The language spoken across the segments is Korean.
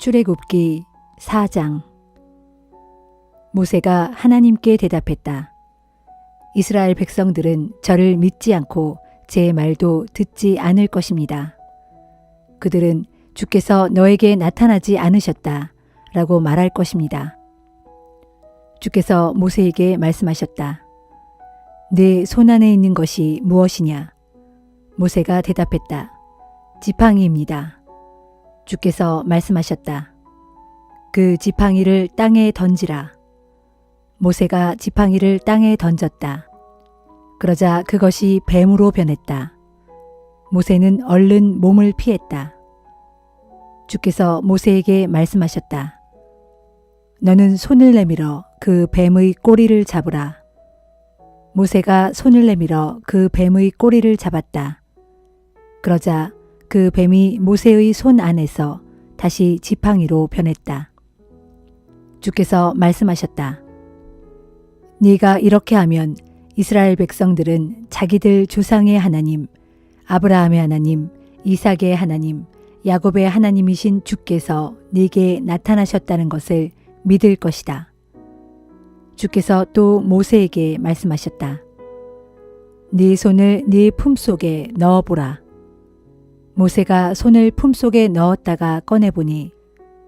출애굽기 4장. 모세가 하나님께 대답했다. 이스라엘 백성들은 저를 믿지 않고 제 말도 듣지 않을 것입니다. 그들은 주께서 너에게 나타나지 않으셨다 라고 말할 것입니다. 주께서 모세에게 말씀하셨다. 네 손안에 있는 것이 무엇이냐? 모세가 대답했다. 지팡이입니다. 주께서 말씀하셨다. 그 지팡이를 땅에 던지라. 모세가 지팡이를 땅에 던졌다. 그러자 그것이 뱀으로 변했다. 모세는 얼른 몸을 피했다. 주께서 모세에게 말씀하셨다. 너는 손을 내밀어 그 뱀의 꼬리를 잡으라. 모세가 손을 내밀어 그 뱀의 꼬리를 잡았다. 그러자 그 뱀이 모세의 손 안에서 다시 지팡이로 변했다. 주께서 말씀하셨다. 네가 이렇게 하면 이스라엘 백성들은 자기들 조상의 하나님, 아브라함의 하나님, 이삭의 하나님, 야곱의 하나님이신 주께서 네게 나타나셨다는 것을 믿을 것이다. 주께서 또 모세에게 말씀하셨다. 네 손을 네 품속에 넣어보라. 모세가 손을 품속에 넣었다가 꺼내보니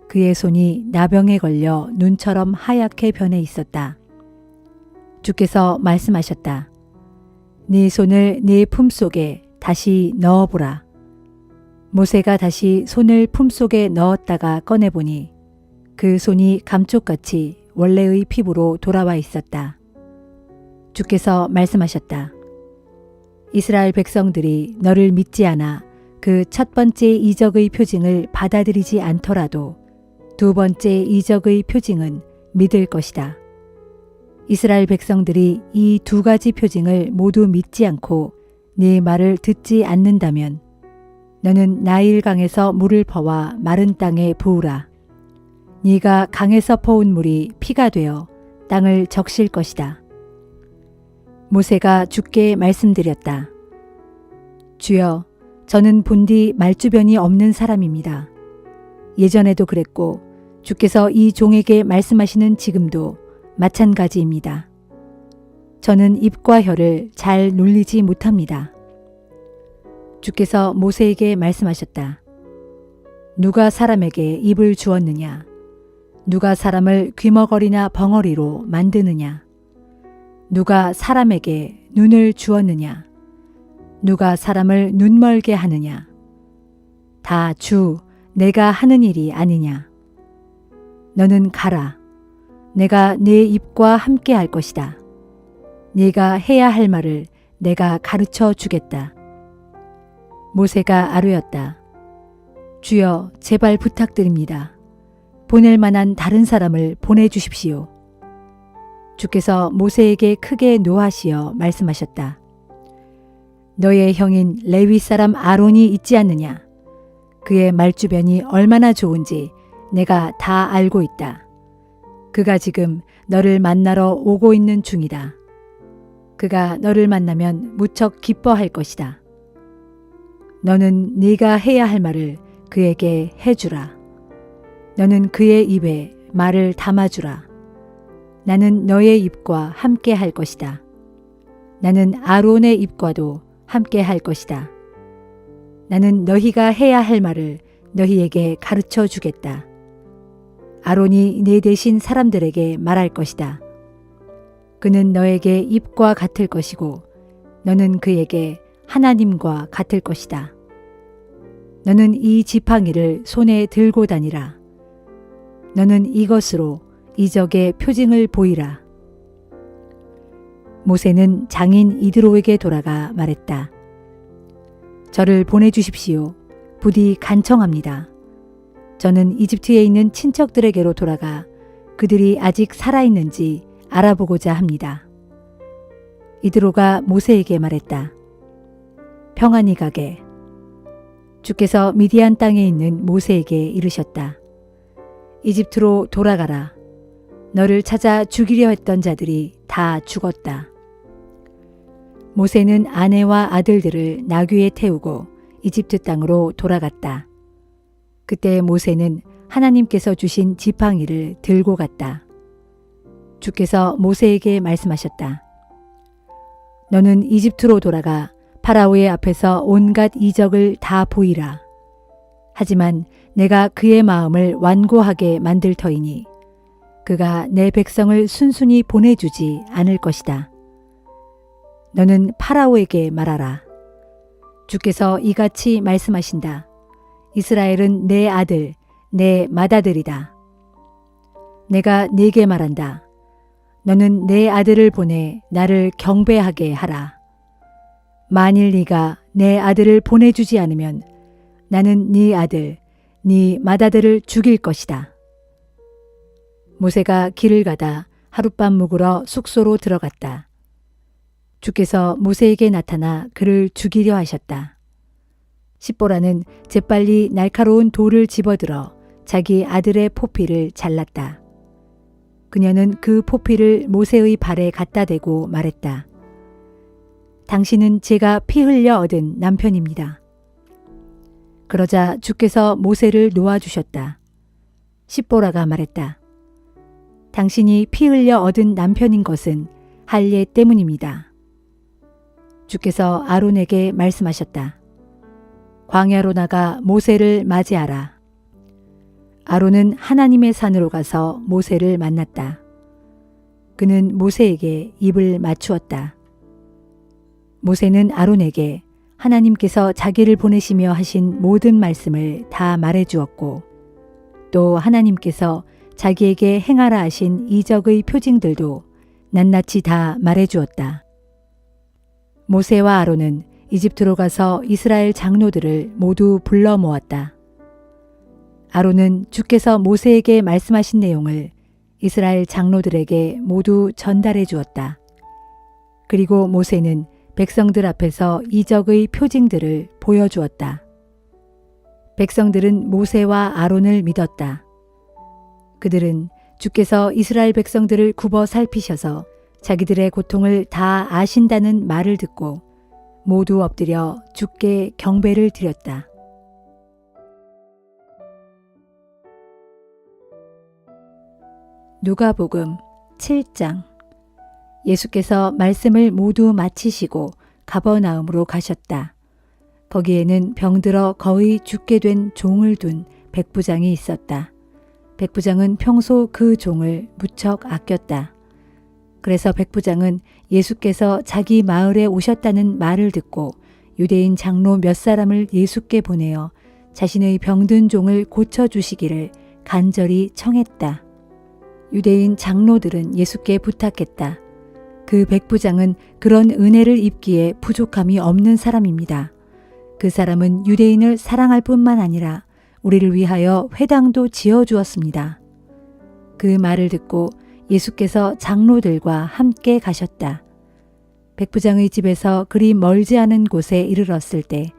그의 손이 나병에 걸려 눈처럼 하얗게 변해 있었다. 주께서 말씀하셨다. 네 손을 네 품속에 다시 넣어보라. 모세가 다시 손을 품속에 넣었다가 꺼내보니 그 손이 감쪽같이 원래의 피부로 돌아와 있었다. 주께서 말씀하셨다. 이스라엘 백성들이 너를 믿지 않아 그 첫 번째 이적의 표징을 받아들이지 않더라도 두 번째 이적의 표징은 믿을 것이다. 이스라엘 백성들이 이 두 가지 표징을 모두 믿지 않고 네 말을 듣지 않는다면 너는 나일강에서 물을 퍼와 마른 땅에 부으라. 네가 강에서 퍼온 물이 피가 되어 땅을 적실 것이다. 모세가 주께 말씀드렸다. 주여, 저는 본디 말주변이 없는 사람입니다. 예전에도 그랬고 주께서 이 종에게 말씀하시는 지금도 마찬가지입니다. 저는 입과 혀를 잘 놀리지 못합니다. 주께서 모세에게 말씀하셨다. 누가 사람에게 입을 주었느냐? 누가 사람을 귀머거리나 벙어리로 만드느냐? 누가 사람에게 눈을 주었느냐? 누가 사람을 눈멀게 하느냐? 다 주, 내가 하는 일이 아니냐? 너는 가라. 내가 네 입과 함께 할 것이다. 네가 해야 할 말을 내가 가르쳐 주겠다. 모세가 아뢰었다. 주여, 제발 부탁드립니다. 보낼 만한 다른 사람을 보내주십시오. 주께서 모세에게 크게 노하시어 말씀하셨다. 너의 형인 레위 사람 아론이 있지 않느냐? 그의 말주변이 얼마나 좋은지 내가 다 알고 있다. 그가 지금 너를 만나러 오고 있는 중이다. 그가 너를 만나면 무척 기뻐할 것이다. 너는 네가 해야 할 말을 그에게 해주라. 너는 그의 입에 말을 담아주라. 나는 너의 입과 함께 할 것이다. 나는 아론의 입과도 함께 할 것이다. 나는 너희가 해야 할 말을 너희에게 가르쳐 주겠다. 아론이 네 대신 사람들에게 말할 것이다. 그는 너에게 입과 같을 것이고 너는 그에게 하나님과 같을 것이다. 너는 이 지팡이를 손에 들고 다니라. 너는 이것으로 이적의 표징을 보이라. 모세는 장인 이드로에게 돌아가 말했다. 저를 보내주십시오. 부디 간청합니다. 저는 이집트에 있는 친척들에게로 돌아가 그들이 아직 살아있는지 알아보고자 합니다. 이드로가 모세에게 말했다. 평안히 가게. 주께서 미디안 땅에 있는 모세에게 이르셨다. 이집트로 돌아가라. 너를 찾아 죽이려 했던 자들이 다 죽었다. 모세는 아내와 아들들을 나귀에 태우고 이집트 땅으로 돌아갔다. 그때 모세는 하나님께서 주신 지팡이를 들고 갔다. 주께서 모세에게 말씀하셨다. 너는 이집트로 돌아가 파라오의 앞에서 온갖 이적을 다 보이라. 하지만 내가 그의 마음을 완고하게 만들 터이니 그가 내 백성을 순순히 보내주지 않을 것이다. 너는 파라오에게 말하라. 주께서 이같이 말씀하신다. 이스라엘은 내 아들, 내 맏아들이다. 내가 네게 말한다. 너는 내 아들을 보내 나를 경배하게 하라. 만일 네가 내 아들을 보내주지 않으면 나는 네 아들, 네 맏아들을 죽일 것이다. 모세가 길을 가다 하룻밤 묵으러 숙소로 들어갔다. 주께서 모세에게 나타나 그를 죽이려 하셨다. 십보라는 재빨리 날카로운 돌을 집어들어 자기 아들의 포피를 잘랐다. 그녀는 그 포피를 모세의 발에 갖다 대고 말했다. 당신은 제가 피 흘려 얻은 남편입니다. 그러자 주께서 모세를 놓아주셨다. 십보라가 말했다. 당신이 피 흘려 얻은 남편인 것은 할례 때문입니다. 주께서 아론에게 말씀하셨다. 광야로 나가 모세를 맞이하라. 아론은 하나님의 산으로 가서 모세를 만났다. 그는 모세에게 입을 맞추었다. 모세는 아론에게 하나님께서 자기를 보내시며 하신 모든 말씀을 다 말해 주었고 또 하나님께서 자기에게 행하라 하신 이적의 표징들도 낱낱이 다 말해 주었다. 모세와 아론은 이집트로 가서 이스라엘 장로들을 모두 불러 모았다. 아론은 주께서 모세에게 말씀하신 내용을 이스라엘 장로들에게 모두 전달해 주었다. 그리고 모세는 백성들 앞에서 이적의 표징들을 보여주었다. 백성들은 모세와 아론을 믿었다. 그들은 주께서 이스라엘 백성들을 굽어 살피셔서 자기들의 고통을 다 아신다는 말을 듣고 모두 엎드려 주께 경배를 드렸다. 누가복음 7장. 예수께서 말씀을 모두 마치시고 가버나움으로 가셨다. 거기에는 병들어 거의 죽게 된 종을 둔 백부장이 있었다. 백부장은 평소 그 종을 무척 아꼈다. 그래서 백부장은 예수께서 자기 마을에 오셨다는 말을 듣고 유대인 장로 몇 사람을 예수께 보내어 자신의 병든 종을 고쳐주시기를 간절히 청했다. 유대인 장로들은 예수께 부탁했다. 그 백부장은 그런 은혜를 입기에 부족함이 없는 사람입니다. 그 사람은 유대인을 사랑할 뿐만 아니라 우리를 위하여 회당도 지어주었습니다. 그 말을 듣고 예수께서 장로들과 함께 가셨다. 백부장의 집에서 그리 멀지 않은 곳에 이르렀을 때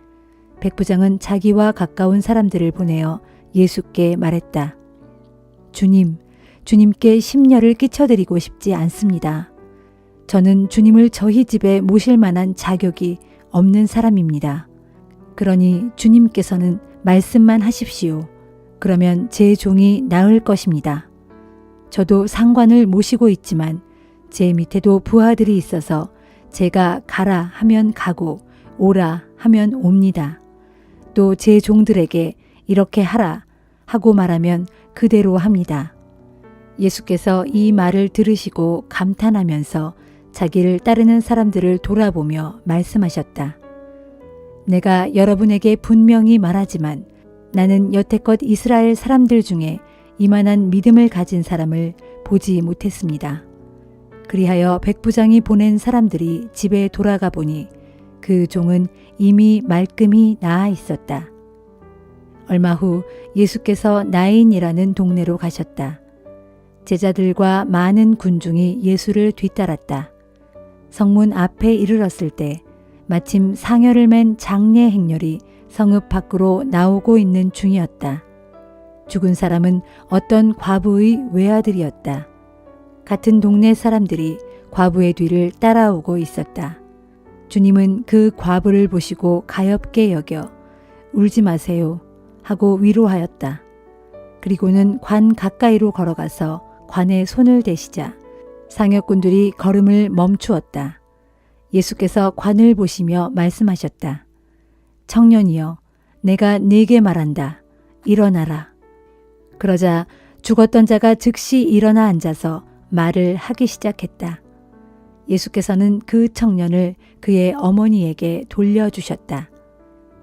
백부장은 자기와 가까운 사람들을 보내어 예수께 말했다. 주님, 주님께 심려를 끼쳐드리고 싶지 않습니다. 저는 주님을 저희 집에 모실 만한 자격이 없는 사람입니다. 그러니 주님께서는 말씀만 하십시오. 그러면 제 종이 나을 것입니다. 저도 상관을 모시고 있지만 제 밑에도 부하들이 있어서 제가 가라 하면 가고 오라 하면 옵니다. 또 제 종들에게 이렇게 하라 하고 말하면 그대로 합니다. 예수께서 이 말을 들으시고 감탄하면서 자기를 따르는 사람들을 돌아보며 말씀하셨다. 내가 여러분에게 분명히 말하지만 나는 여태껏 이스라엘 사람들 중에 이만한 믿음을 가진 사람을 보지 못했습니다. 그리하여 백부장이 보낸 사람들이 집에 돌아가 보니 그 종은 이미 말끔히 나아 있었다. 얼마 후 예수께서 나인이라는 동네로 가셨다. 제자들과 많은 군중이 예수를 뒤따랐다. 성문 앞에 이르렀을 때 마침 상여를 맨 장례 행렬이 성읍 밖으로 나오고 있는 중이었다. 죽은 사람은 어떤 과부의 외아들이었다. 같은 동네 사람들이 과부의 뒤를 따라오고 있었다. 주님은 그 과부를 보시고 가엾게 여겨 울지 마세요 하고 위로하였다. 그리고는 관 가까이로 걸어가서 관에 손을 대시자 상역군들이 걸음을 멈추었다. 예수께서 관을 보시며 말씀하셨다. 청년이여, 내가 네게 말한다. 일어나라. 그러자 죽었던 자가 즉시 일어나 앉아서 말을 하기 시작했다. 예수께서는 그 청년을 그의 어머니에게 돌려주셨다.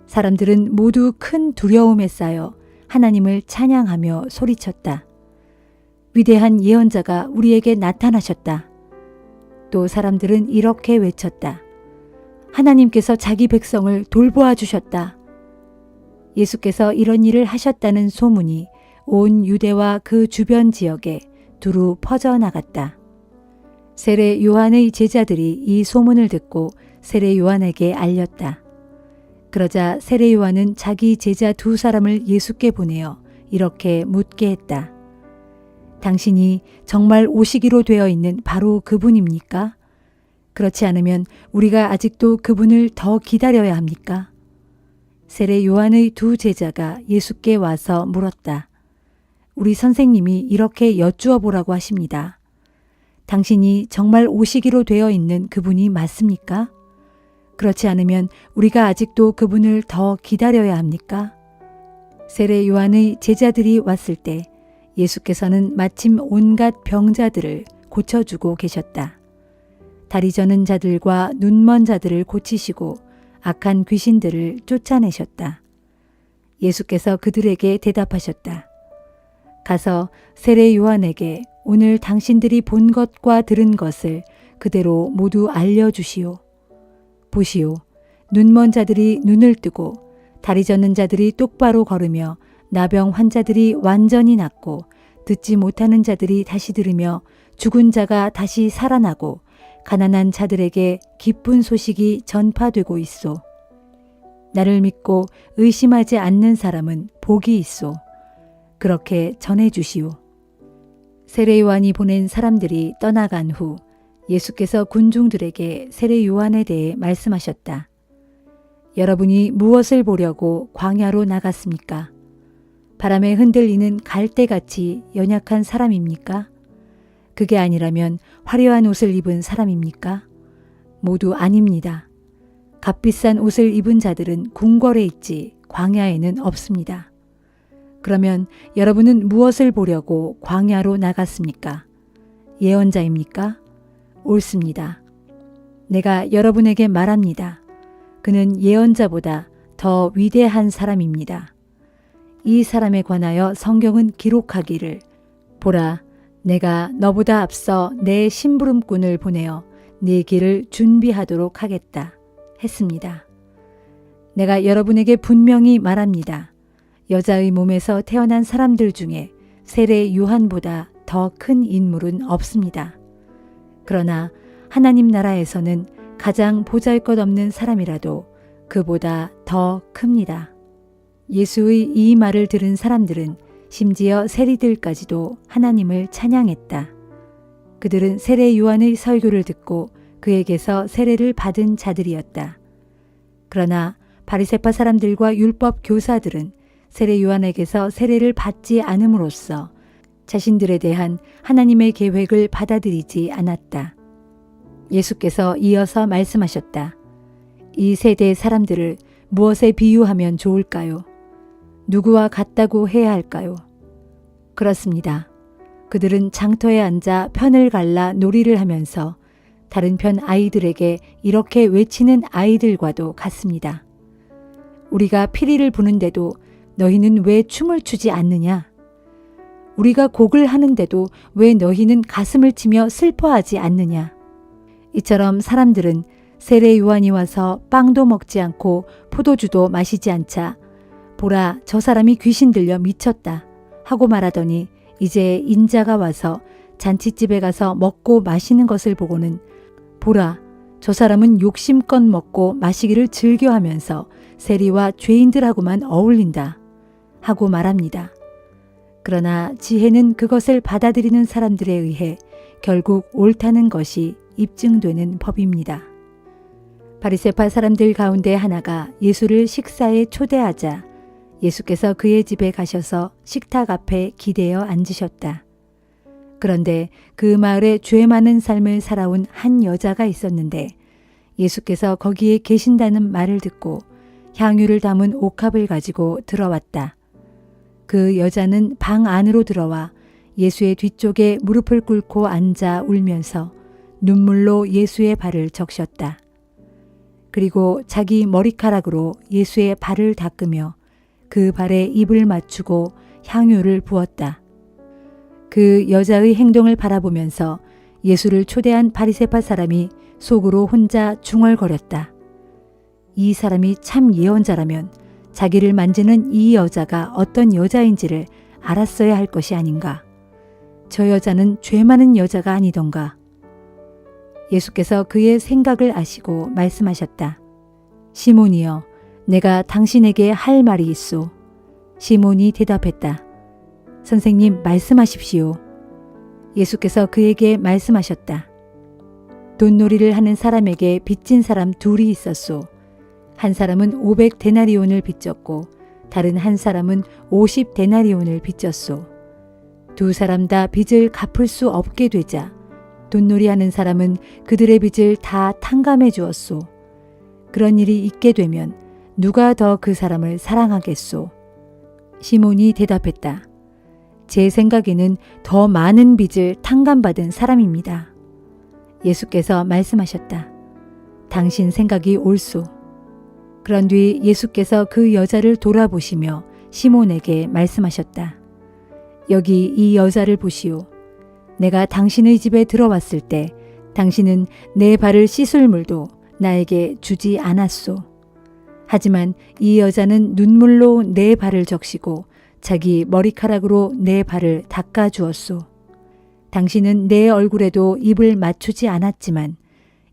사람들은 모두 큰 두려움에 쌓여 하나님을 찬양하며 소리쳤다. 위대한 예언자가 우리에게 나타나셨다. 또 사람들은 이렇게 외쳤다. 하나님께서 자기 백성을 돌보아 주셨다. 예수께서 이런 일을 하셨다는 소문이 온 유대와 그 주변 지역에 두루 퍼져나갔다. 세례 요한의 제자들이 이 소문을 듣고 세례 요한에게 알렸다. 그러자 세례 요한은 자기 제자 2사람을 예수께 보내어 이렇게 묻게 했다. 당신이 정말 오시기로 되어 있는 바로 그분입니까? 그렇지 않으면 우리가 아직도 그분을 더 기다려야 합니까? 세례 요한의 2 제자가 예수께 와서 물었다. 우리 선생님이 이렇게 여쭈어 보라고 하십니다. 당신이 정말 오시기로 되어 있는 그분이 맞습니까? 그렇지 않으면 우리가 아직도 그분을 더 기다려야 합니까? 세례 요한의 제자들이 왔을 때 예수께서는 마침 온갖 병자들을 고쳐주고 계셨다. 다리 저는 자들과 눈먼 자들을 고치시고 악한 귀신들을 쫓아내셨다. 예수께서 그들에게 대답하셨다. 가서 세례 요한에게 오늘 당신들이 본 것과 들은 것을 그대로 모두 알려주시오. 보시오. 눈먼 자들이 눈을 뜨고 다리 젖는 자들이 똑바로 걸으며 나병 환자들이 완전히 낫고 듣지 못하는 자들이 다시 들으며 죽은 자가 다시 살아나고 가난한 자들에게 기쁜 소식이 전파되고 있소. 나를 믿고 의심하지 않는 사람은 복이 있소. 그렇게 전해주시오. 세례 요한이 보낸 사람들이 떠나간 후 예수께서 군중들에게 세례 요한에 대해 말씀하셨다. 여러분이 무엇을 보려고 광야로 나갔습니까? 바람에 흔들리는 갈대같이 연약한 사람입니까? 그게 아니라면 화려한 옷을 입은 사람입니까? 모두 아닙니다. 값비싼 옷을 입은 자들은 궁궐에 있지 광야에는 없습니다. 그러면 여러분은 무엇을 보려고 광야로 나갔습니까? 예언자입니까? 옳습니다. 내가 여러분에게 말합니다. 그는 예언자보다 더 위대한 사람입니다. 이 사람에 관하여 성경은 기록하기를 보라, 내가 너보다 앞서 내 심부름꾼을 보내어 네 길을 준비하도록 하겠다 했습니다. 내가 여러분에게 분명히 말합니다. 여자의 몸에서 태어난 사람들 중에 세례 요한보다 더 큰 인물은 없습니다. 그러나 하나님 나라에서는 가장 보잘것없는 사람이라도 그보다 더 큽니다. 예수의 이 말을 들은 사람들은 심지어 세리들까지도 하나님을 찬양했다. 그들은 세례 요한의 설교를 듣고 그에게서 세례를 받은 자들이었다. 그러나 바리새파 사람들과 율법 교사들은 세례 요한에게서 세례를 받지 않음으로써 자신들에 대한 하나님의 계획을 받아들이지 않았다. 예수께서 이어서 말씀하셨다. 이 세대의 사람들을 무엇에 비유하면 좋을까요? 누구와 같다고 해야 할까요? 그렇습니다. 그들은 장터에 앉아 편을 갈라 놀이를 하면서 다른 편 아이들에게 이렇게 외치는 아이들과도 같습니다. 우리가 피리를 부는데도 너희는 왜 춤을 추지 않느냐? 우리가 곡을 하는데도 왜 너희는 가슴을 치며 슬퍼하지 않느냐? 이처럼 사람들은 세례 요한이 와서 빵도 먹지 않고 포도주도 마시지 않자 보라, 저 사람이 귀신 들려 미쳤다 하고 말하더니 이제 인자가 와서 잔치집에 가서 먹고 마시는 것을 보고는 보라, 저 사람은 욕심껏 먹고 마시기를 즐겨하면서 세리와 죄인들하고만 어울린다 하고 말합니다. 그러나 지혜는 그것을 받아들이는 사람들에 의해 결국 옳다는 것이 입증되는 법입니다. 바리새파 사람들 가운데 하나가 예수를 식사에 초대하자 예수께서 그의 집에 가셔서 식탁 앞에 기대어 앉으셨다. 그런데 그 마을에 죄 많은 삶을 살아온 한 여자가 있었는데 예수께서 거기에 계신다는 말을 듣고 향유를 담은 옥합을 가지고 들어왔다. 그 여자는 방 안으로 들어와 예수의 뒤쪽에 무릎을 꿇고 앉아 울면서 눈물로 예수의 발을 적셨다. 그리고 자기 머리카락으로 예수의 발을 닦으며 그 발에 입을 맞추고 향유를 부었다. 그 여자의 행동을 바라보면서 예수를 초대한 바리새파 사람이 속으로 혼자 중얼거렸다. 이 사람이 참 예언자라면 자기를 만지는 이 여자가 어떤 여자인지를 알았어야 할 것이 아닌가. 저 여자는 죄 많은 여자가 아니던가. 예수께서 그의 생각을 아시고 말씀하셨다. 시몬이여, 내가 당신에게 할 말이 있소. 시몬이 대답했다. 선생님, 말씀하십시오. 예수께서 그에게 말씀하셨다. 돈놀이를 하는 사람에게 빚진 사람 둘이 있었소. 한 사람은 500데나리온을 빚졌고 다른 한 사람은 50데나리온을 빚졌소. 두 사람 다 빚을 갚을 수 없게 되자 돈놀이하는 사람은 그들의 빚을 다 탕감해 주었소. 그런 일이 있게 되면 누가 더 그 사람을 사랑하겠소? 시몬이 대답했다. 제 생각에는 더 많은 빚을 탕감받은 사람입니다. 예수께서 말씀하셨다. 당신 생각이 옳소. 그런 뒤 예수께서 그 여자를 돌아보시며 시몬에게 말씀하셨다. 여기 이 여자를 보시오. 내가 당신의 집에 들어왔을 때 당신은 내 발을 씻을 물도 나에게 주지 않았소. 하지만 이 여자는 눈물로 내 발을 적시고 자기 머리카락으로 내 발을 닦아 주었소. 당신은 내 얼굴에도 입을 맞추지 않았지만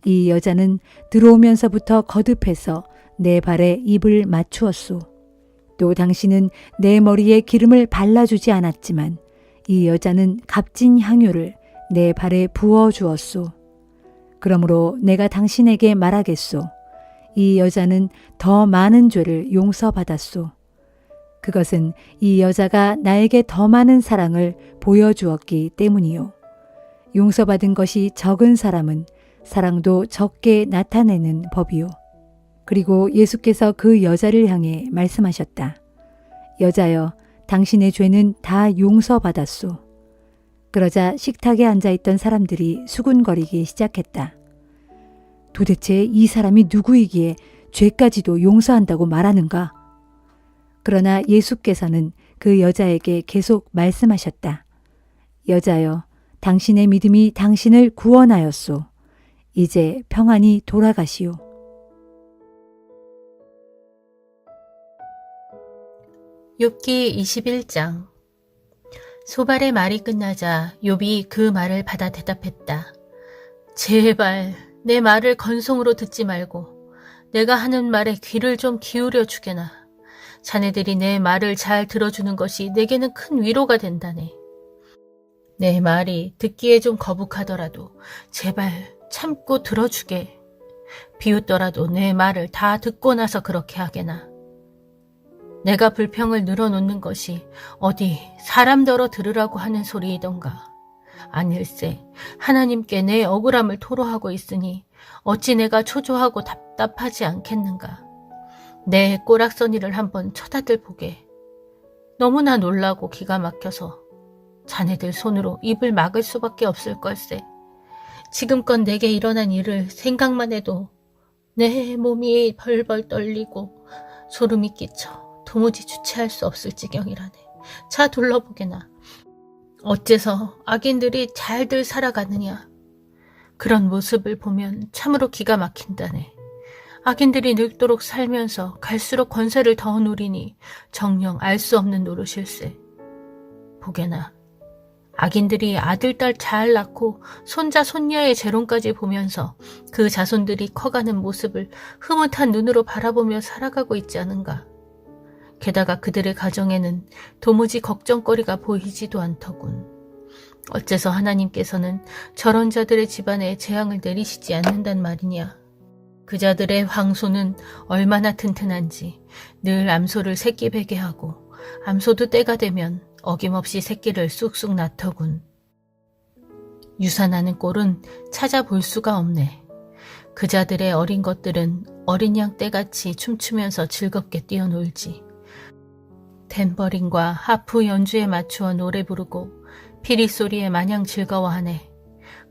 이 여자는 들어오면서부터 거듭해서 내 발에 입을 맞추었소. 또 당신은 내 머리에 기름을 발라주지 않았지만 이 여자는 값진 향유를 내 발에 부어 주었소. 그러므로 내가 당신에게 말하겠소. 이 여자는 더 많은 죄를 용서받았소. 그것은 이 여자가 나에게 더 많은 사랑을 보여주었기 때문이요. 용서받은 것이 적은 사람은 사랑도 적게 나타내는 법이요. 그리고 예수께서 그 여자를 향해 말씀하셨다. 여자여, 당신의 죄는 다 용서받았소. 그러자 식탁에 앉아있던 사람들이 수군거리기 시작했다. 도대체 이 사람이 누구이기에 죄까지도 용서한다고 말하는가? 그러나 예수께서는 그 여자에게 계속 말씀하셨다. 여자여, 당신의 믿음이 당신을 구원하였소. 이제 평안히 돌아가시오. 욥기 21장. 소발의 말이 끝나자 욥이 그 말을 받아 대답했다. 제발 내 말을 건성으로 듣지 말고 내가 하는 말에 귀를 좀 기울여 주게나. 자네들이 내 말을 잘 들어주는 것이 내게는 큰 위로가 된다네. 내 말이 듣기에 좀 거북하더라도 제발 참고 들어주게. 비웃더라도 내 말을 다 듣고 나서 그렇게 하게나. 내가 불평을 늘어놓는 것이 어디 사람더러 들으라고 하는 소리이던가. 아닐세, 하나님께 내 억울함을 토로하고 있으니 어찌 내가 초조하고 답답하지 않겠는가. 내 꼬락서니를 한번 쳐다들 보게. 너무나 놀라고 기가 막혀서 자네들 손으로 입을 막을 수밖에 없을 걸세. 지금껏 내게 일어난 일을 생각만 해도 내 몸이 벌벌 떨리고 소름이 끼쳐 도무지 주체할 수 없을 지경이라네. 자, 둘러보게나. 어째서 악인들이 잘들 살아가느냐. 그런 모습을 보면 참으로 기가 막힌다네. 악인들이 늙도록 살면서 갈수록 권세를 더 누리니 정녕 알 수 없는 노릇일세. 보게나. 악인들이 아들, 딸 잘 낳고 손자, 손녀의 재롱까지 보면서 그 자손들이 커가는 모습을 흐뭇한 눈으로 바라보며 살아가고 있지 않은가. 게다가 그들의 가정에는 도무지 걱정거리가 보이지도 않더군. 어째서 하나님께서는 저런 자들의 집안에 재앙을 내리시지 않는단 말이냐. 그자들의 황소는 얼마나 튼튼한지 늘 암소를 새끼 베게 하고 암소도 때가 되면 어김없이 새끼를 쑥쑥 낳더군. 유산하는 꼴은 찾아볼 수가 없네. 그자들의 어린 것들은 어린 양 떼같이 춤추면서 즐겁게 뛰어놀지. 탬버린과 하프 연주에 맞추어 노래 부르고 피리 소리에 마냥 즐거워하네.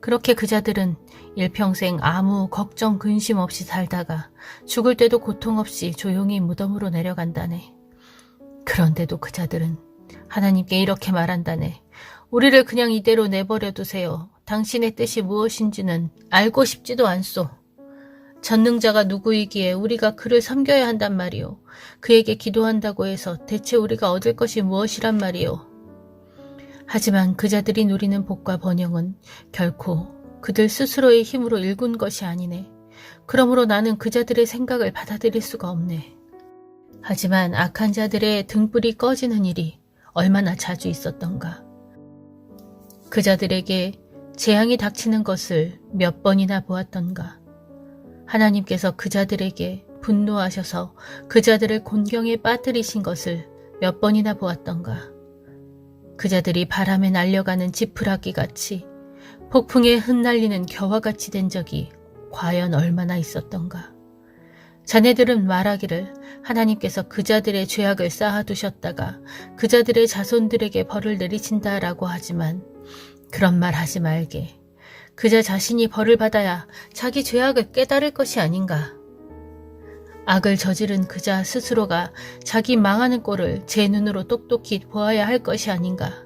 그렇게 그자들은 일평생 아무 걱정 근심 없이 살다가 죽을 때도 고통 없이 조용히 무덤으로 내려간다네. 그런데도 그자들은 하나님께 이렇게 말한다네. 우리를 그냥 이대로 내버려 두세요. 당신의 뜻이 무엇인지는 알고 싶지도 않소. 전능자가 누구이기에 우리가 그를 섬겨야 한단 말이오. 그에게 기도한다고 해서 대체 우리가 얻을 것이 무엇이란 말이오. 하지만 그자들이 누리는 복과 번영은 결코 그들 스스로의 힘으로 일군 것이 아니네. 그러므로 나는 그자들의 생각을 받아들일 수가 없네. 하지만 악한 자들의 등불이 꺼지는 일이 얼마나 자주 있었던가. 그자들에게 재앙이 닥치는 것을 몇 번이나 보았던가. 하나님께서 그자들에게 분노하셔서 그자들을 곤경에 빠뜨리신 것을 몇 번이나 보았던가. 그자들이 바람에 날려가는 지푸라기 같이 폭풍에 흩날리는 겨와 같이 된 적이 과연 얼마나 있었던가. 자네들은 말하기를 하나님께서 그자들의 죄악을 쌓아두셨다가 그자들의 자손들에게 벌을 내리신다라고 하지만 그런 말 하지 말게. 그자 자신이 벌을 받아야 자기 죄악을 깨달을 것이 아닌가. 악을 저지른 그자 스스로가 자기 망하는 꼴을 제 눈으로 똑똑히 보아야 할 것이 아닌가.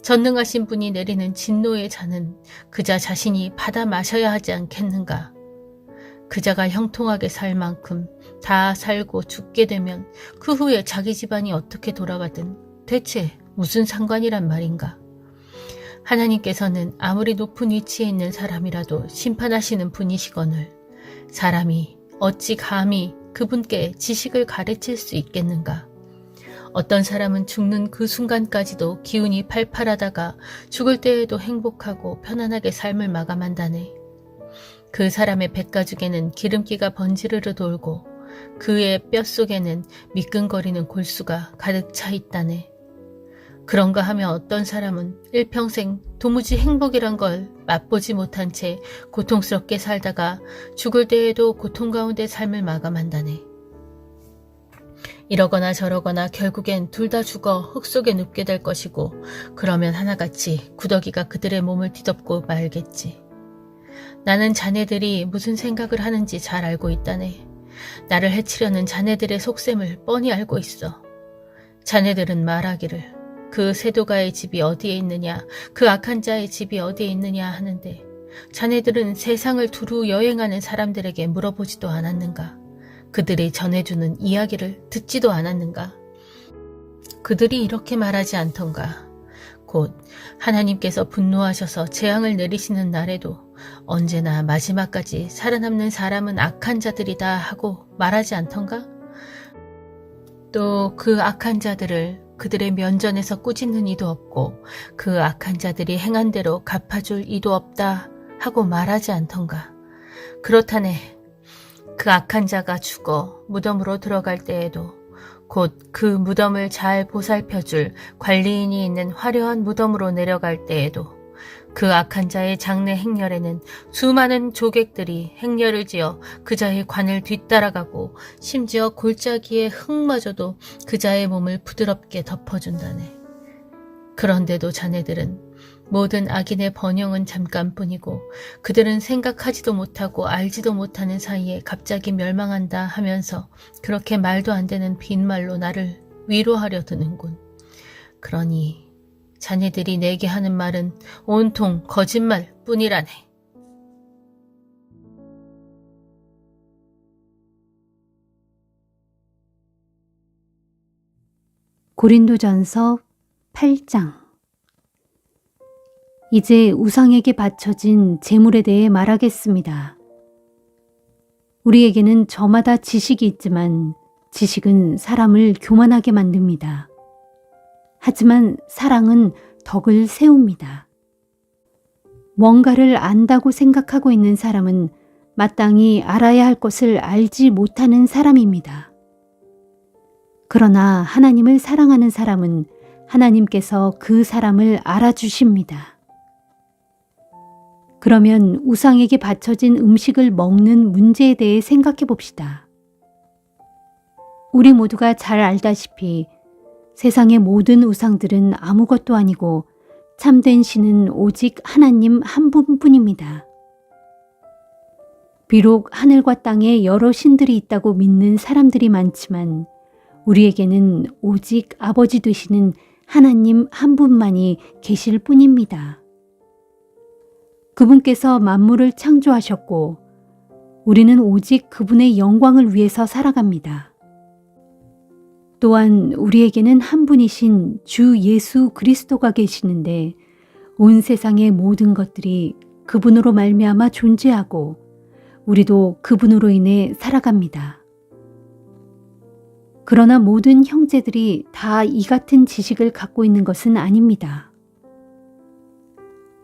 전능하신 분이 내리는 진노의 잔은 그자 자신이 받아 마셔야 하지 않겠는가. 그자가 형통하게 살 만큼 다 살고 죽게 되면 그 후에 자기 집안이 어떻게 돌아가든 대체 무슨 상관이란 말인가. 하나님께서는 아무리 높은 위치에 있는 사람이라도 심판하시는 분이시거늘 사람이 어찌 감히 그분께 지식을 가르칠 수 있겠는가. 어떤 사람은 죽는 그 순간까지도 기운이 팔팔하다가 죽을 때에도 행복하고 편안하게 삶을 마감한다네. 그 사람의 백가죽에는 기름기가 번지르르 돌고 그의 뼛속에는 미끈거리는 골수가 가득 차 있다네. 그런가 하면 어떤 사람은 일평생 도무지 행복이란 걸 맛보지 못한 채 고통스럽게 살다가 죽을 때에도 고통 가운데 삶을 마감한다네. 이러거나 저러거나 결국엔 둘 다 죽어 흙 속에 눕게 될 것이고 그러면 하나같이 구더기가 그들의 몸을 뒤덮고 말겠지. 나는 자네들이 무슨 생각을 하는지 잘 알고 있다네. 나를 해치려는 자네들의 속셈을 뻔히 알고 있어. 자네들은 말하기를 그 세도가의 집이 어디에 있느냐, 그 악한 자의 집이 어디에 있느냐 하는데 자네들은 세상을 두루 여행하는 사람들에게 물어보지도 않았는가? 그들이 전해주는 이야기를 듣지도 않았는가? 그들이 이렇게 말하지 않던가? 곧 하나님께서 분노하셔서 재앙을 내리시는 날에도 언제나 마지막까지 살아남는 사람은 악한 자들이다 하고 말하지 않던가? 또 그 악한 자들을 그들의 면전에서 꾸짖는 이도 없고 그 악한 자들이 행한 대로 갚아줄 이도 없다 하고 말하지 않던가. 그렇다네. 그 악한 자가 죽어 무덤으로 들어갈 때에도 곧 그 무덤을 잘 보살펴줄 관리인이 있는 화려한 무덤으로 내려갈 때에도 그 악한 자의 장례 행렬에는 수많은 조객들이 행렬을 지어 그자의 관을 뒤따라가고 심지어 골짜기의 흙마저도 그자의 몸을 부드럽게 덮어준다네. 그런데도 자네들은 모든 악인의 번영은 잠깐뿐이고 그들은 생각하지도 못하고 알지도 못하는 사이에 갑자기 멸망한다 하면서 그렇게 말도 안 되는 빈말로 나를 위로하려 드는군. 그러니 자네들이 내게 하는 말은 온통 거짓말뿐이라네. 고린도전서 8장. 이제 우상에게 바쳐진 제물에 대해 말하겠습니다. 우리에게는 저마다 지식이 있지만 지식은 사람을 교만하게 만듭니다. 하지만 사랑은 덕을 세웁니다. 뭔가를 안다고 생각하고 있는 사람은 마땅히 알아야 할 것을 알지 못하는 사람입니다. 그러나 하나님을 사랑하는 사람은 하나님께서 그 사람을 알아주십니다. 그러면 우상에게 바쳐진 음식을 먹는 문제에 대해 생각해 봅시다. 우리 모두가 잘 알다시피 세상의 모든 우상들은 아무것도 아니고 참된 신은 오직 하나님 한 분뿐입니다. 비록 하늘과 땅에 여러 신들이 있다고 믿는 사람들이 많지만 우리에게는 오직 아버지 되시는 하나님 한 분만이 계실 뿐입니다. 그분께서 만물을 창조하셨고 우리는 오직 그분의 영광을 위해서 살아갑니다. 또한 우리에게는 한 분이신 주 예수 그리스도가 계시는데 온 세상의 모든 것들이 그분으로 말미암아 존재하고 우리도 그분으로 인해 살아갑니다. 그러나 모든 형제들이 다 이 같은 지식을 갖고 있는 것은 아닙니다.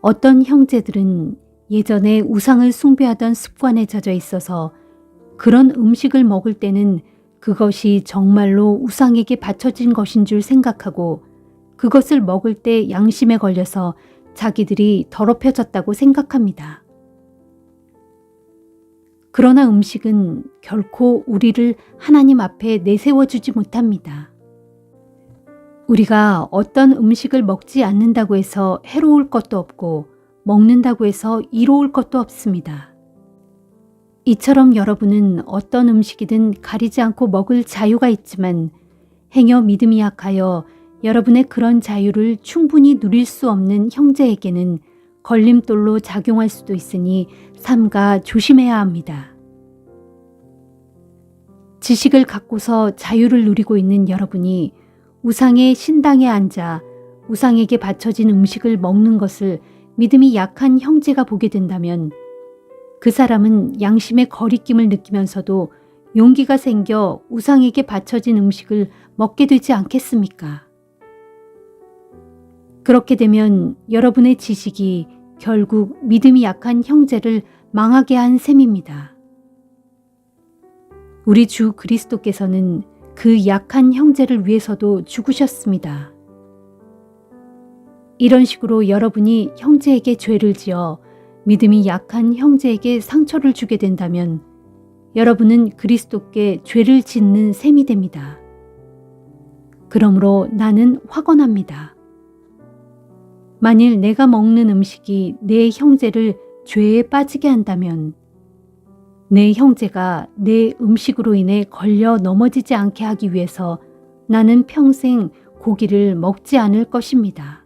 어떤 형제들은 예전에 우상을 숭배하던 습관에 젖어 있어서 그런 음식을 먹을 때는 그것이 정말로 우상에게 바쳐진 것인 줄 생각하고 그것을 먹을 때 양심에 걸려서 자기들이 더럽혀졌다고 생각합니다. 그러나 음식은 결코 우리를 하나님 앞에 내세워주지 못합니다. 우리가 어떤 음식을 먹지 않는다고 해서 해로울 것도 없고 먹는다고 해서 이로울 것도 없습니다. 이처럼 여러분은 어떤 음식이든 가리지 않고 먹을 자유가 있지만 행여 믿음이 약하여 여러분의 그런 자유를 충분히 누릴 수 없는 형제에게는 걸림돌로 작용할 수도 있으니 삼가 조심해야 합니다. 지식을 갖고서 자유를 누리고 있는 여러분이 우상의 신당에 앉아 우상에게 바쳐진 음식을 먹는 것을 믿음이 약한 형제가 보게 된다면 그 사람은 양심의 거리낌을 느끼면서도 용기가 생겨 우상에게 바쳐진 음식을 먹게 되지 않겠습니까? 그렇게 되면 여러분의 지식이 결국 믿음이 약한 형제를 망하게 한 셈입니다. 우리 주 그리스도께서는 그 약한 형제를 위해서도 죽으셨습니다. 이런 식으로 여러분이 형제에게 죄를 지어 믿음이 약한 형제에게 상처를 주게 된다면 여러분은 그리스도께 죄를 짓는 셈이 됩니다. 그러므로 나는 확언합니다. 만일 내가 먹는 음식이 내 형제를 죄에 빠지게 한다면 내 형제가 내 음식으로 인해 걸려 넘어지지 않게 하기 위해서 나는 평생 고기를 먹지 않을 것입니다.